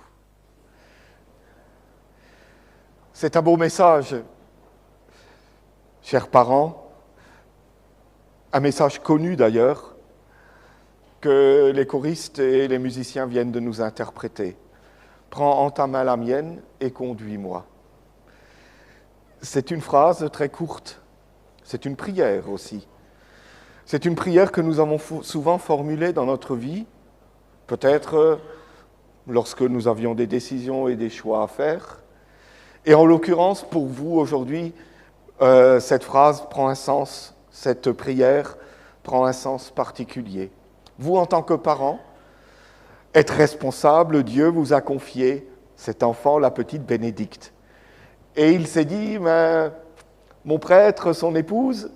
C'est un beau message, chers parents, un message connu d'ailleurs, que les choristes et les musiciens viennent de nous interpréter. Prends en ta main la mienne et conduis-moi. C'est une phrase très courte, c'est une prière aussi. C'est une prière que nous avons souvent formulée dans notre vie, peut-être lorsque nous avions des décisions et des choix à faire. Et en l'occurrence, pour vous aujourd'hui, cette phrase prend un sens, cette prière prend un sens particulier. Vous, en tant que parents, êtes responsables, Dieu vous a confié cet enfant, la petite Bénédicte. Et il s'est dit, mon prêtre, son épouse,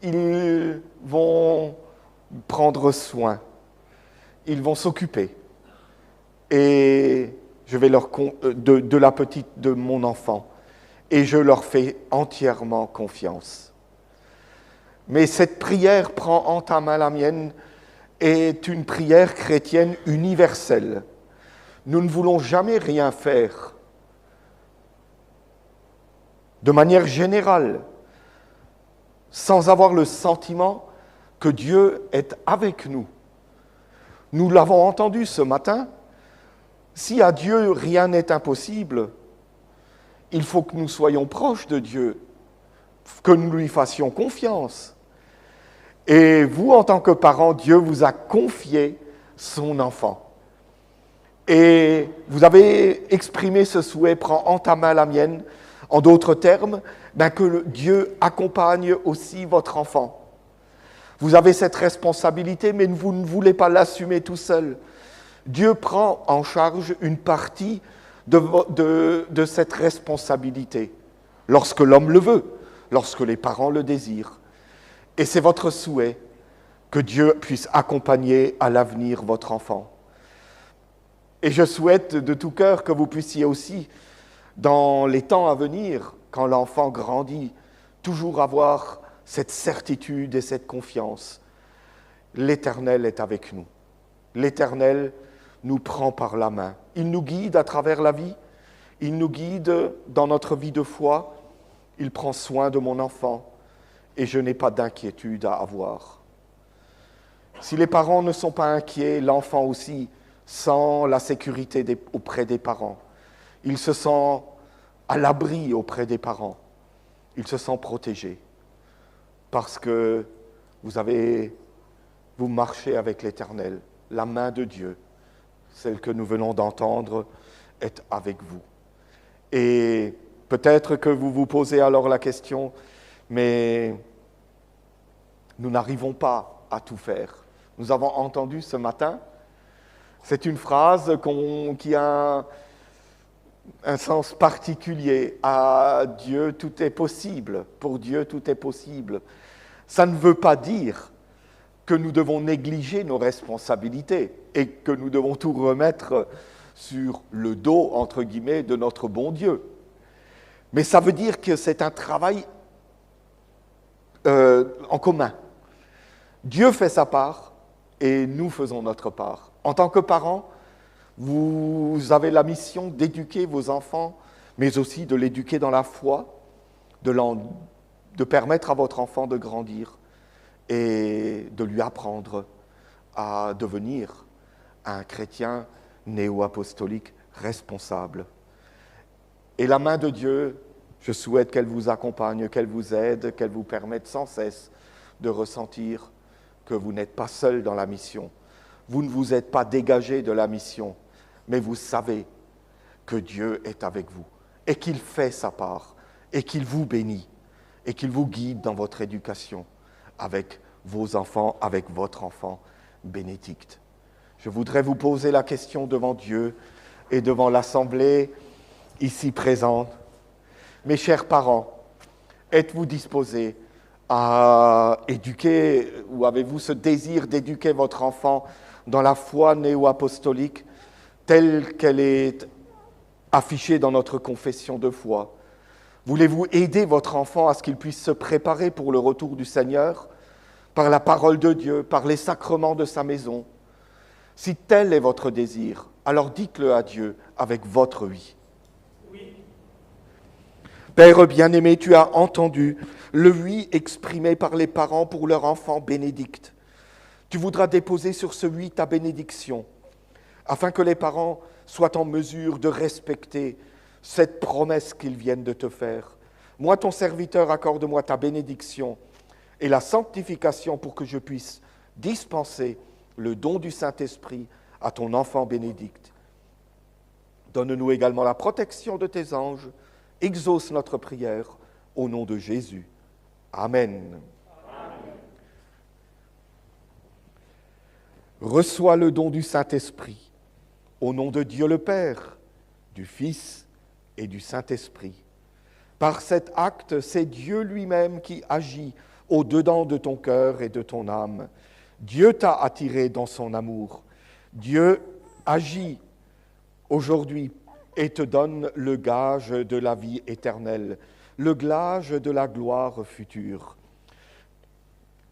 ils vont prendre soin, ils vont s'occuper. Et je vais de la petite de mon enfant, et je leur fais entièrement confiance. Mais cette prière, prends en ta main la mienne, est une prière chrétienne universelle. Nous ne voulons jamais rien faire de manière générale, sans avoir le sentiment que Dieu est avec nous. Nous l'avons entendu ce matin, Si à Dieu rien n'est impossible, il faut que nous soyons proches de Dieu, que nous lui fassions confiance. Et vous, en tant que parents, Dieu vous a confié son enfant. Et vous avez exprimé ce souhait, prends en ta main la mienne, en d'autres termes, que Dieu accompagne aussi votre enfant. Vous avez cette responsabilité, mais vous ne voulez pas l'assumer tout seul. Dieu prend en charge une partie de cette responsabilité, lorsque l'homme le veut, lorsque les parents le désirent. Et c'est votre souhait que Dieu puisse accompagner à l'avenir votre enfant. Et je souhaite de tout cœur que vous puissiez aussi, dans les temps à venir, quand l'enfant grandit, toujours avoir cette certitude et cette confiance. L'Éternel est avec nous. L'Éternel nous prend par la main. Il nous guide à travers la vie. Il nous guide dans notre vie de foi. Il prend soin de mon enfant et je n'ai pas d'inquiétude à avoir. Si les parents ne sont pas inquiets, l'enfant aussi sent la sécurité auprès des parents. Il se sent à l'abri auprès des parents. Il se sent protégé parce que vous marchez avec l'Éternel. La main de Dieu, celle que nous venons d'entendre, est avec vous. Et peut-être que vous vous posez alors la question, mais nous n'arrivons pas à tout faire. Nous avons entendu ce matin, c'est une phrase qui a un sens particulier. À Dieu, tout est possible. Pour Dieu, tout est possible. Ça ne veut pas dire que nous devons négliger nos responsabilités et que nous devons tout remettre sur le dos, entre guillemets, de notre bon Dieu. Mais ça veut dire que c'est un travail en commun. Dieu fait sa part et nous faisons notre part. En tant que parents, vous avez la mission d'éduquer vos enfants, mais aussi de l'éduquer dans la foi, de permettre à votre enfant de grandir et de lui apprendre à devenir un chrétien néo-apostolique responsable. Et la main de Dieu, je souhaite qu'elle vous accompagne, qu'elle vous aide, qu'elle vous permette sans cesse de ressentir que vous n'êtes pas seul dans la mission. Vous ne vous êtes pas dégagé de la mission, mais vous savez que Dieu est avec vous et qu'il fait sa part et qu'il vous bénit et qu'il vous guide dans votre éducation avec vos enfants, avec votre enfant bénédicte. Je voudrais vous poser la question devant Dieu et devant l'Assemblée ici présente. Mes chers parents, êtes-vous disposés à éduquer, ou avez-vous ce désir d'éduquer votre enfant dans la foi néo-apostolique telle qu'elle est affichée dans notre confession de foi? Voulez-vous aider votre enfant à ce qu'il puisse se préparer pour le retour du Seigneur par la parole de Dieu, par les sacrements de sa maison? Si tel est votre désir, alors dites-le à Dieu avec votre oui. Père bien-aimé, tu as entendu le oui exprimé par les parents pour leur enfant bénédicte. Tu voudras déposer sur ce oui ta bénédiction, afin que les parents soient en mesure de respecter cette promesse qu'ils viennent de te faire. Moi, ton serviteur, accorde-moi ta bénédiction et la sanctification pour que je puisse dispenser le don du Saint-Esprit à ton enfant bénédicte. Donne-nous également la protection de tes anges. Exauce notre prière au nom de Jésus. Amen. Amen. Reçois le don du Saint-Esprit au nom de Dieu le Père, du Fils et du Saint-Esprit. Par cet acte, c'est Dieu lui-même qui agit au-dedans de ton cœur et de ton âme. Dieu t'a attiré dans son amour. Dieu agit aujourd'hui et te donne le gage de la vie éternelle, le gage de la gloire future.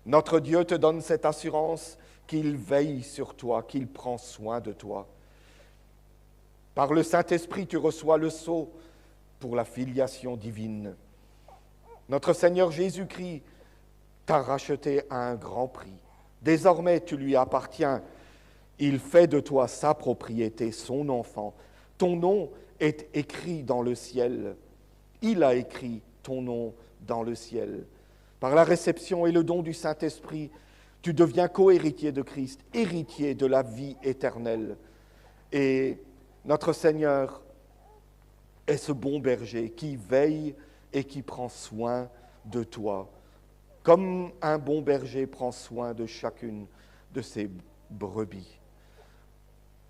Notre Dieu te donne cette assurance qu'il veille sur toi, qu'il prend soin de toi. Par le Saint-Esprit, tu reçois le sceau pour la filiation divine. Notre Seigneur Jésus-Christ t'a racheté à un grand prix. Désormais, tu lui appartiens. Il fait de toi sa propriété, son enfant. Ton nom est écrit dans le ciel. Il a écrit ton nom dans le ciel. Par la réception et le don du Saint-Esprit, tu deviens co-héritier de Christ, héritier de la vie éternelle. Et notre Seigneur est ce bon berger qui veille et qui prend soin de toi, comme un bon berger prend soin de chacune de ses brebis.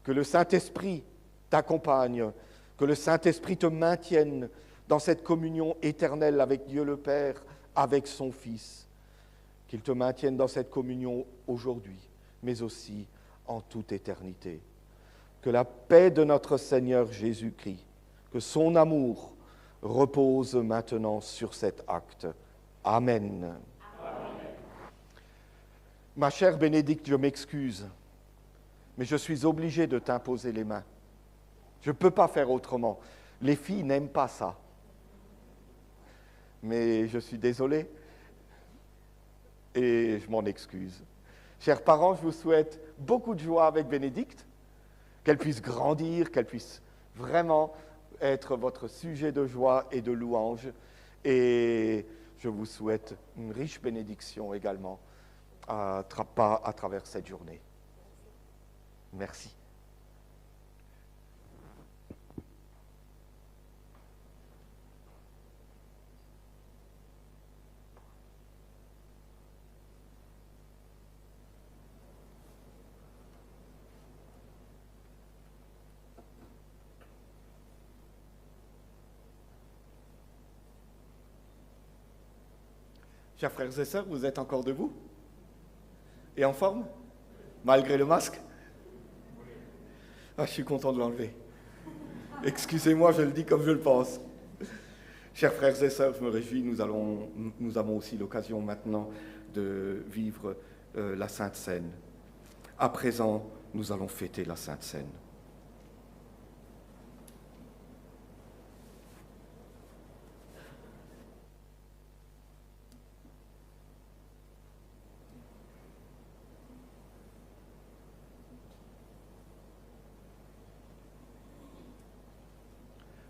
Que le Saint-Esprit t'accompagne, que le Saint-Esprit te maintienne dans cette communion éternelle avec Dieu le Père, avec son Fils, qu'il te maintienne dans cette communion aujourd'hui, mais aussi en toute éternité. Que la paix de notre Seigneur Jésus-Christ, que son amour repose maintenant sur cet acte. Amen. Amen. Ma chère Bénédicte, je m'excuse, mais je suis obligé de t'imposer les mains. Je ne peux pas faire autrement. Les filles n'aiment pas ça. Mais je suis désolé et je m'en excuse. Chers parents, je vous souhaite beaucoup de joie avec Bénédicte, qu'elle puisse grandir, qu'elle puisse vraiment être votre sujet de joie et de louange. Et je vous souhaite une riche bénédiction également à travers cette journée. Merci. Chers frères et sœurs, vous êtes encore debout et en forme, malgré le masque? Ah, je suis content de l'enlever. Excusez-moi, je le dis comme je le pense. Chers frères et sœurs, je me réjouis, nous avons aussi l'occasion maintenant de vivre la Sainte Seine. À présent, nous allons fêter la Sainte Seine.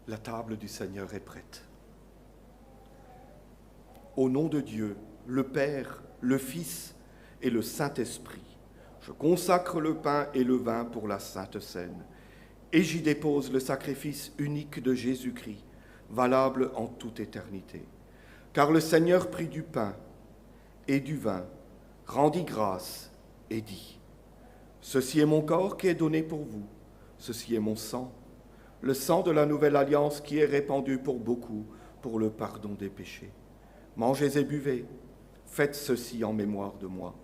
La table du Seigneur est prête. Au nom de Dieu, le Père, le Fils et le Saint-Esprit, je consacre le pain et le vin pour la Sainte Seine, et j'y dépose le sacrifice unique de Jésus-Christ, valable en toute éternité. Car le Seigneur prit du pain et du vin, rendit grâce et dit : Ceci est mon corps qui est donné pour vous, ceci est mon sang, le sang de la nouvelle alliance qui est répandu pour beaucoup, pour le pardon des péchés. Mangez et buvez, faites ceci en mémoire de moi.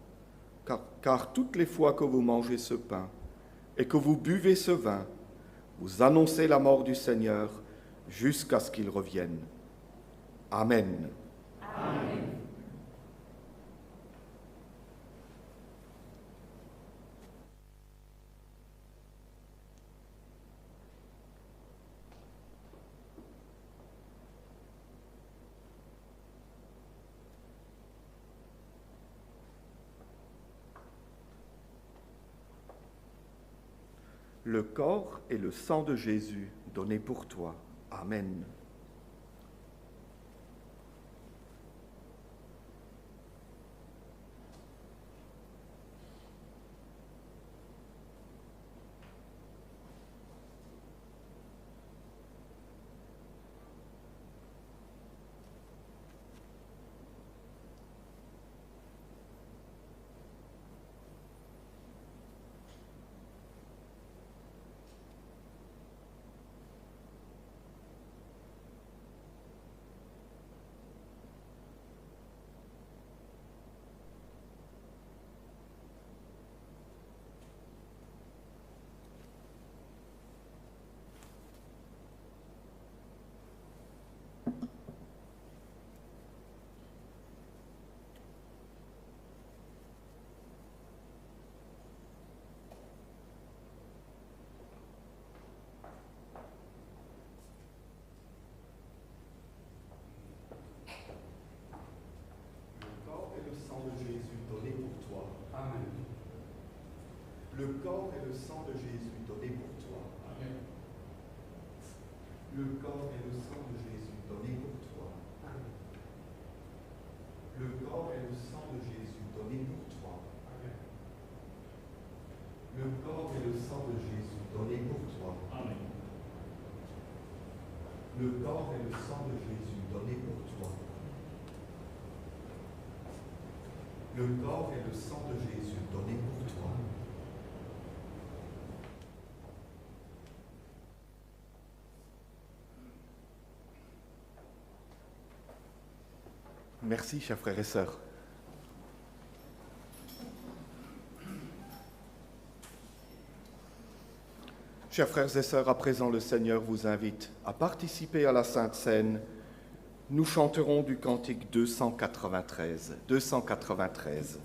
Car toutes les fois que vous mangez ce pain et que vous buvez ce vin, vous annoncez la mort du Seigneur jusqu'à ce qu'il revienne. Amen. Amen. Le corps et le sang de Jésus donnés pour toi. Amen. sang de Jésus donné pour toi. Amen. Le corps et le sang de Jésus donné pour toi. Amen. Le corps et le sang de Jésus donné pour toi. Amen. Le corps et le sang de Jésus donné pour toi. Amen. Le corps et le sang de Jésus donné pour toi. Le corps et le sang de Jésus donné pour toi. Merci, chers frères et sœurs. Chers frères et sœurs, à présent le Seigneur vous invite à participer à la Sainte Seine. Nous chanterons du cantique 293. 293.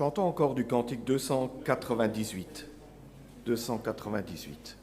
Chantons encore du cantique 298. 298.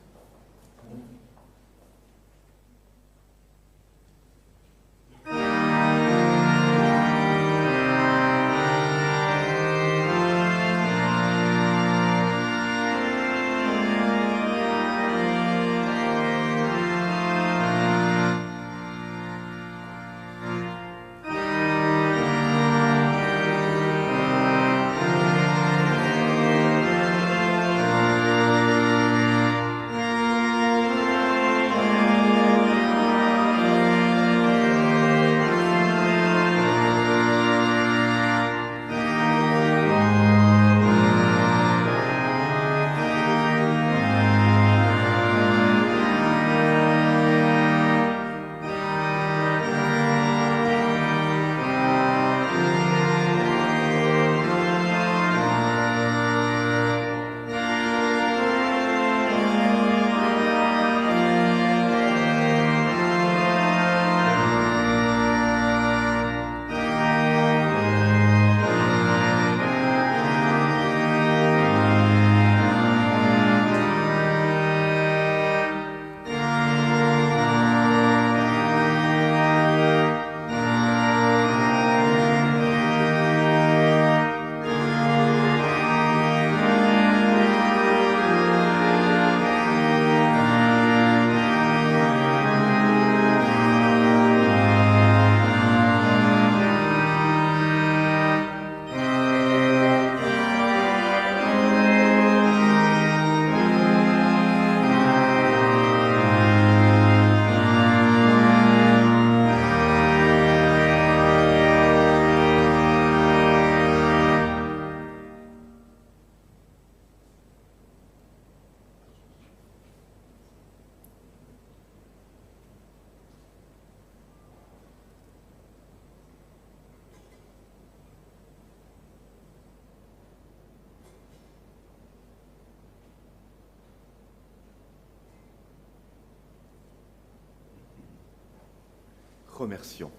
remercions.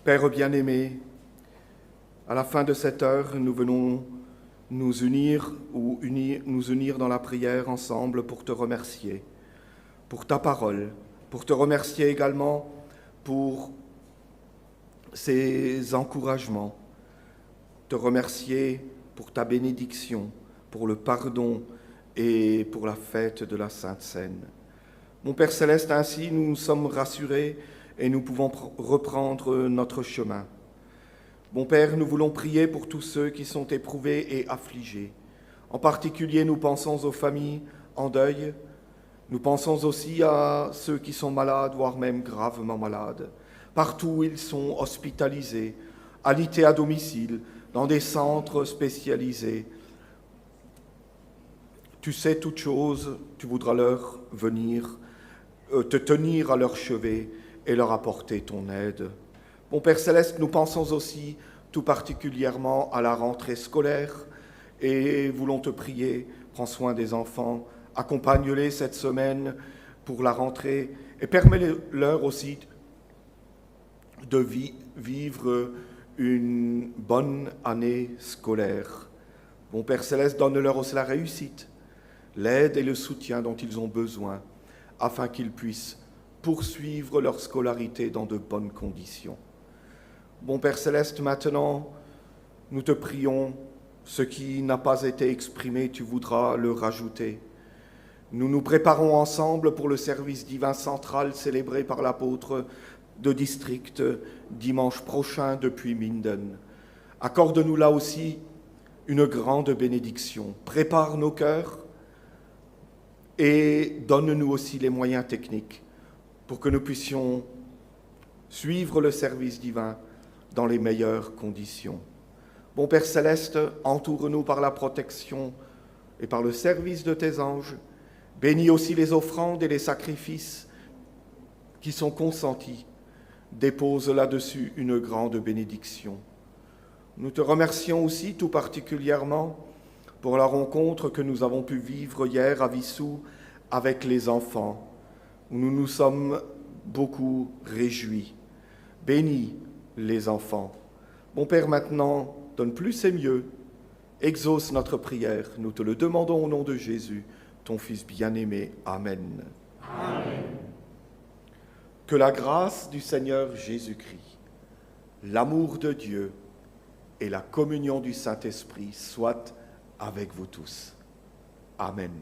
Père bien-aimé, à la fin de cette heure, nous venons nous unir dans la prière ensemble pour te remercier, pour ta parole, pour te remercier également pour ces encouragements, te remercier pour ta bénédiction, pour le pardon et pour la fête de la Sainte Seine. Mon Père Céleste, ainsi nous sommes rassurés et nous pouvons reprendre notre chemin. Mon Père, nous voulons prier pour tous ceux qui sont éprouvés et affligés. En particulier, nous pensons aux familles en deuil. Nous pensons aussi à ceux qui sont malades, voire même gravement malades. Partout où ils sont hospitalisés, alités à domicile, dans des centres spécialisés. Tu sais toutes choses, tu voudras leur venir, te tenir à leur chevet et leur apporter ton aide. Mon Père Céleste, nous pensons aussi tout particulièrement à la rentrée scolaire et voulons te prier, prends soin des enfants, accompagne-les cette semaine pour la rentrée et permets-leur aussi de vivre une bonne année scolaire. Mon Père Céleste, donne-leur aussi la réussite, l'aide et le soutien dont ils ont besoin afin qu'ils puissent poursuivre leur scolarité dans de bonnes conditions. Mon Père Céleste, maintenant, nous te prions, ce qui n'a pas été exprimé, tu voudras le rajouter. Nous nous préparons ensemble pour le service divin central célébré par l'apôtre de district dimanche prochain depuis Minden. Accorde-nous là aussi une grande bénédiction. Prépare nos cœurs et donne-nous aussi les moyens techniques pour que nous puissions suivre le service divin dans les meilleures conditions. Mon Père Céleste, entoure-nous par la protection et par le service de tes anges. Bénis aussi les offrandes et les sacrifices qui sont consentis. Dépose là-dessus une grande bénédiction. Nous te remercions aussi tout particulièrement pour la rencontre que nous avons pu vivre hier à Wissous avec les enfants, où nous nous sommes beaucoup réjouis. Bénis les enfants. Mon Père, maintenant, donne plus et mieux. Exauce notre prière. Nous te le demandons au nom de Jésus, ton Fils bien-aimé. Amen. Amen. Que la grâce du Seigneur Jésus-Christ, l'amour de Dieu et la communion du Saint-Esprit soient avec vous tous. Amen.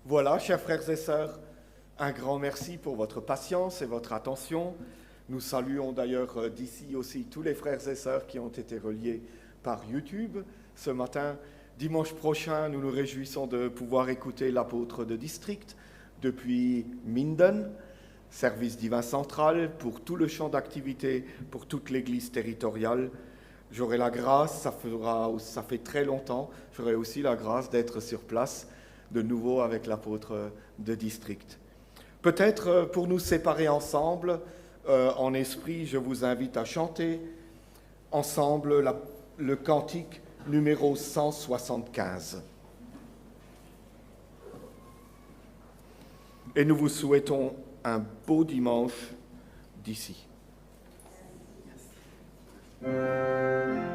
Voilà, chers frères et sœurs, un grand merci pour votre patience et votre attention. Nous saluons d'ailleurs d'ici aussi tous les frères et sœurs qui ont été reliés par YouTube ce matin. Dimanche prochain, nous nous réjouissons de pouvoir écouter l'apôtre de district depuis Minden, service divin central pour tout le champ d'activité, pour toute l'Église territoriale. J'aurai la grâce, ça fait très longtemps, j'aurai aussi la grâce d'être sur place de nouveau avec l'apôtre de district. Peut-être pour nous séparer ensemble, en esprit, je vous invite à chanter ensemble le cantique numéro 175. Et nous vous souhaitons un beau dimanche d'ici. Merci.